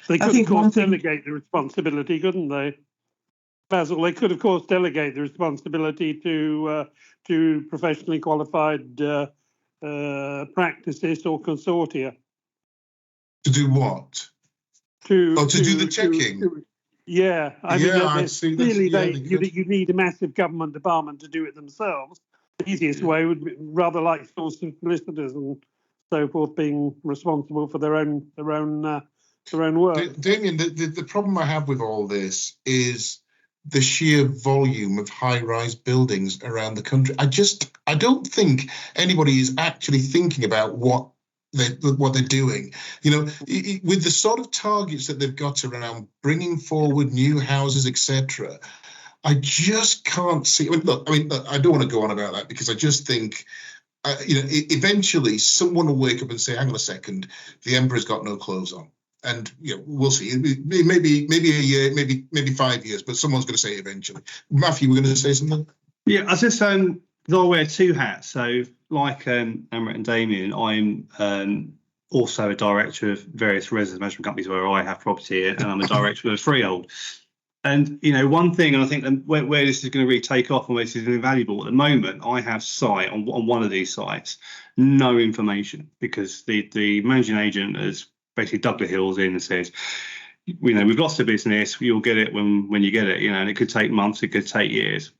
They could, of course, delegate the responsibility, couldn't they, Basil? They could, of course, delegate the responsibility to professionally qualified practices or consortia. To do what? To do the checking. Yeah, I mean, clearly you need a massive government department to do it themselves. The easiest way would be rather like sorts of solicitors and so forth being responsible for their own work. Damien, the problem I have with all this is the sheer volume of high-rise buildings around the country. I don't think anybody is actually thinking about what they're doing, with the sort of targets that they've got around bringing forward new houses, etc. I just can't see. I don't want to go on about that because I just think, eventually someone will wake up and say, "Hang on a second, the emperor's got no clothes on," and we'll see. Maybe a year, maybe 5 years, but someone's going to say it eventually. Matthew, we're going to say something. Yeah, I was just saying. I wear two hats. So, like Amrit and Damien, I'm also a director of various residence management companies where I have property, and I'm a director of a freehold. And one thing, and I think where this is going to really take off and where this is invaluable at the moment, I have sight on one of these sites, no information, because the managing agent has basically dug the heels in and says, we've lost the business. You'll get it when you get it, and it could take months, it could take years.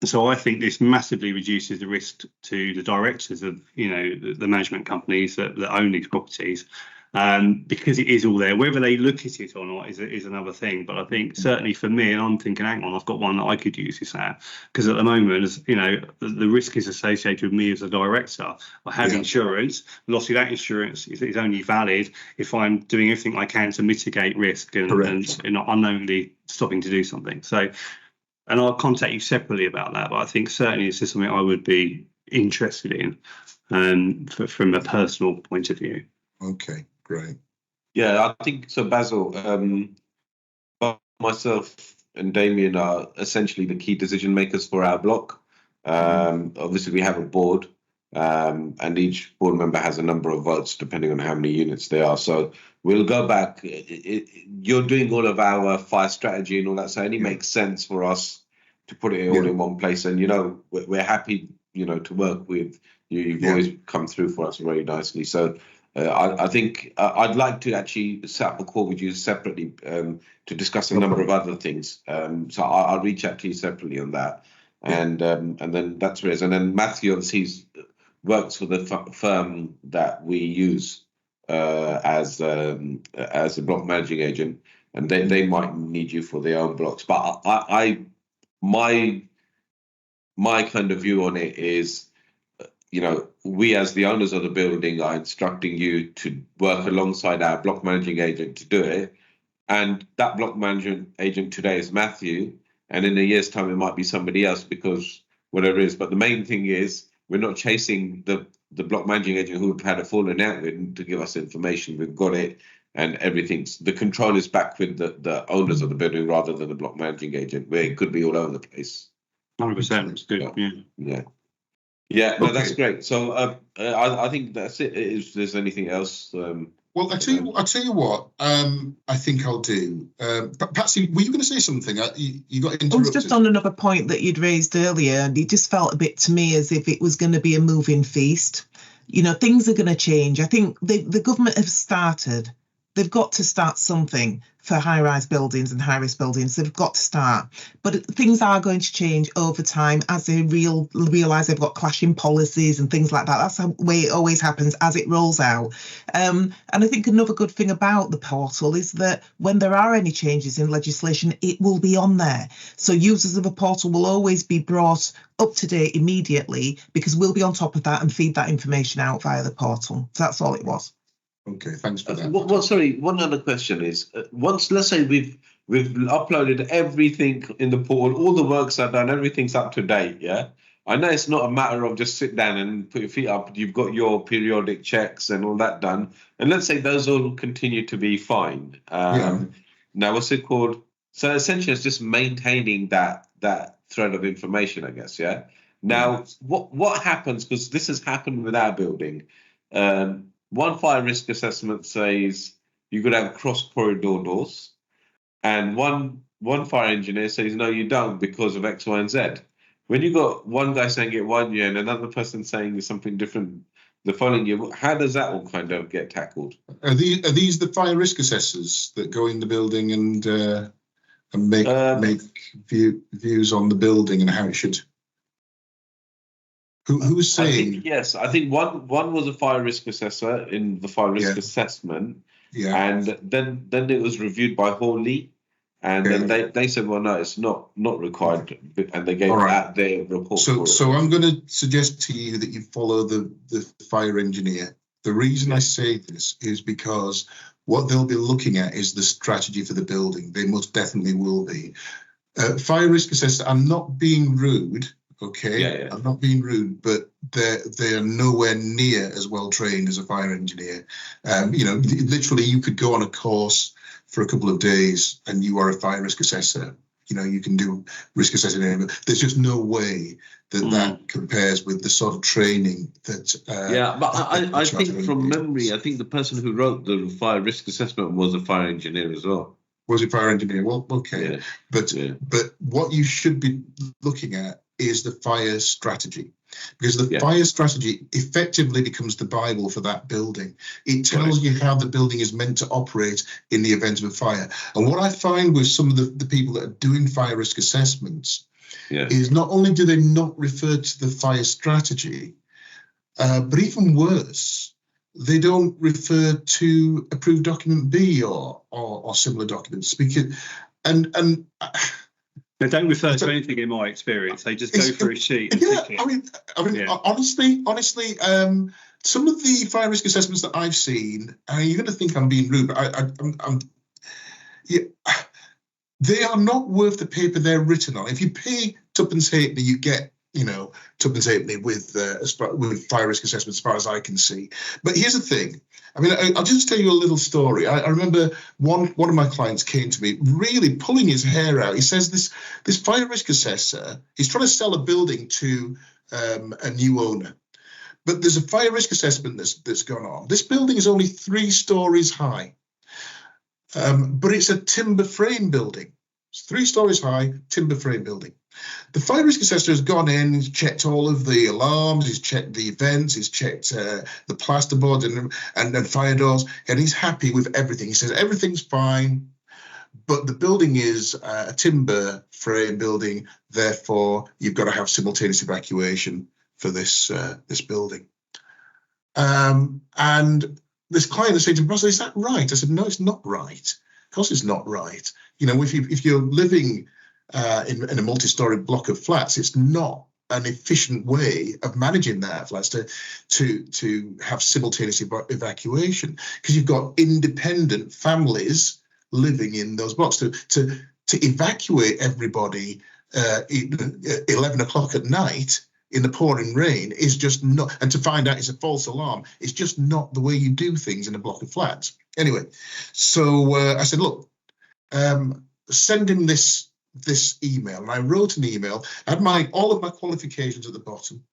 So I think this massively reduces the risk to the directors of, the management companies that own these properties, because it is all there. Whether they look at it or not is another thing. But I think certainly for me, and I'm thinking, hang on, I've got one that I could use this at, because at the moment, the risk is associated with me as a director. I have insurance. Loss of that insurance is only valid if I'm doing everything I can to mitigate risk and not unknowingly stopping to do something. So. And I'll contact you separately about that. But I think certainly this is something I would be interested in from a personal point of view. Okay, great. Yeah, I think so, Basil. Myself and Damien are essentially the key decision makers for our block. Obviously, we have a board, and each board member has a number of votes depending on how many units there are. So we'll go back. You're doing all of our fire strategy and all that, so it only makes sense for us to put it all in one place. And we're happy, to work with you. You've always come through for us very nicely. So I think I'd like to actually set up a call with you separately to discuss a number of other things. So I'll reach out to you separately on that, and then that's where it is. And then Matthew obviously works for the firm that we use as a block managing agent, and they might need you for their own blocks. But my kind of view on it is, we as the owners of the building are instructing you to work alongside our block managing agent to do it, and that block management agent today is Matthew, and in a year's time it might be somebody else, because whatever it is. But the main thing is, we're not chasing the block managing agent who we've had a falling out with to give us information. We've got it, and everything's, the control is back with the owners of the building rather than the block managing agent, where it could be all over the place. 100%. It's good. Yeah. No, that's great. So I think that's it. If there's anything else. Well, I tell you what. I think I'll do. Patsy, were you going to say something? You got interrupted. I was just on another point that you'd raised earlier, and it just felt a bit to me as if it was going to be a moving feast. Things are going to change. I think the government have started. They've got to start something for high-rise buildings and high-risk buildings. They've got to start. But things are going to change over time as they realise they've got clashing policies and things like that. That's the way it always happens as it rolls out. And I think another good thing about the portal is that when there are any changes in legislation, it will be on there. So users of the portal will always be brought up to date immediately, because we'll be on top of that and feed that information out via the portal. So that's all it was. Okay, thanks for that. Sorry, one other question is, once, let's say we've uploaded everything in the portal, all the works are done, everything's up to date, yeah? I know it's not a matter of just sit down and put your feet up. You've got your periodic checks and all that done. And let's say those all continue to be fine. Now, what's it called? So essentially, it's just maintaining that thread of information, I guess, yeah? Now, what happens, because this has happened with our building, one fire risk assessment says you could have cross corridor doors, and one fire engineer says, no, you don't because of X, Y, and Z. When you got one guy saying it one year and another person saying something different the following year, how does that all kind of get tackled? Are these the fire risk assessors that go in the building and make views on the building and how it should? Who's saying? Yes, I think one was a fire risk assessor in the fire risk assessment, and then it was reviewed by Hawley, and then they said, well, no, it's not required, and they gave that their report. So I'm going to suggest to you that you follow the fire engineer. The reason I say this is because what they'll be looking at is the strategy for the building. They most definitely will be. Fire risk assessors, I'm not being rude. Okay, I'm not being rude, but they are nowhere near as well trained as a fire engineer. Literally, you could go on a course for a couple of days and you are a fire risk assessor. You can do risk assessing. There's just no way that compares with the sort of training that. I think from memory, I think the person who wrote the fire risk assessment was a fire engineer as well. Was it fire engineer? Well, okay, but what you should be looking at is the fire strategy, because the fire strategy effectively becomes the Bible for that building. It tells you how the building is meant to operate in the event of a fire. And what I find with some of the people that are doing fire risk assessments is not only do they not refer to the fire strategy, but even worse, they don't refer to approved document B or similar documents, because they don't refer to anything in my experience. They just go through a sheet. And honestly, some of the fire risk assessments that I've seen, you're going to think I'm being rude, but they are not worth the paper they're written on. If you pay tuppence halfpenny, you get tuppence halfpenny with fire risk assessment, as far as I can see. But here's the thing. I'll just tell you a little story. I remember one of my clients came to me really pulling his hair out. He says this fire risk assessor, he's trying to sell a building to a new owner. But there's a fire risk assessment that's gone on. This building is only 3 stories high, but it's a timber frame building. It's 3 stories high, timber frame building. The fire risk assessor has gone in, he's checked all of the alarms, he's checked the vents, he's checked the plasterboard and fire doors, and he's happy with everything. He says everything's fine, but the building is a timber frame building, therefore you've got to have simultaneous evacuation for this building. And this client said to me, "Russell, is that right?" I said, "No, it's not right. Of course it's not right. If you're living in a multi-story block of flats, it's not an efficient way of managing that flats to have simultaneous evacuation, because you've got independent families living in those blocks. To evacuate everybody at 11 o'clock at night in the pouring rain is just not, and to find out it's a false alarm, it's just not the way you do things in a block of flats. Anyway, so I said, look, send him this email. And I wrote an email. I had all of my qualifications at the bottom.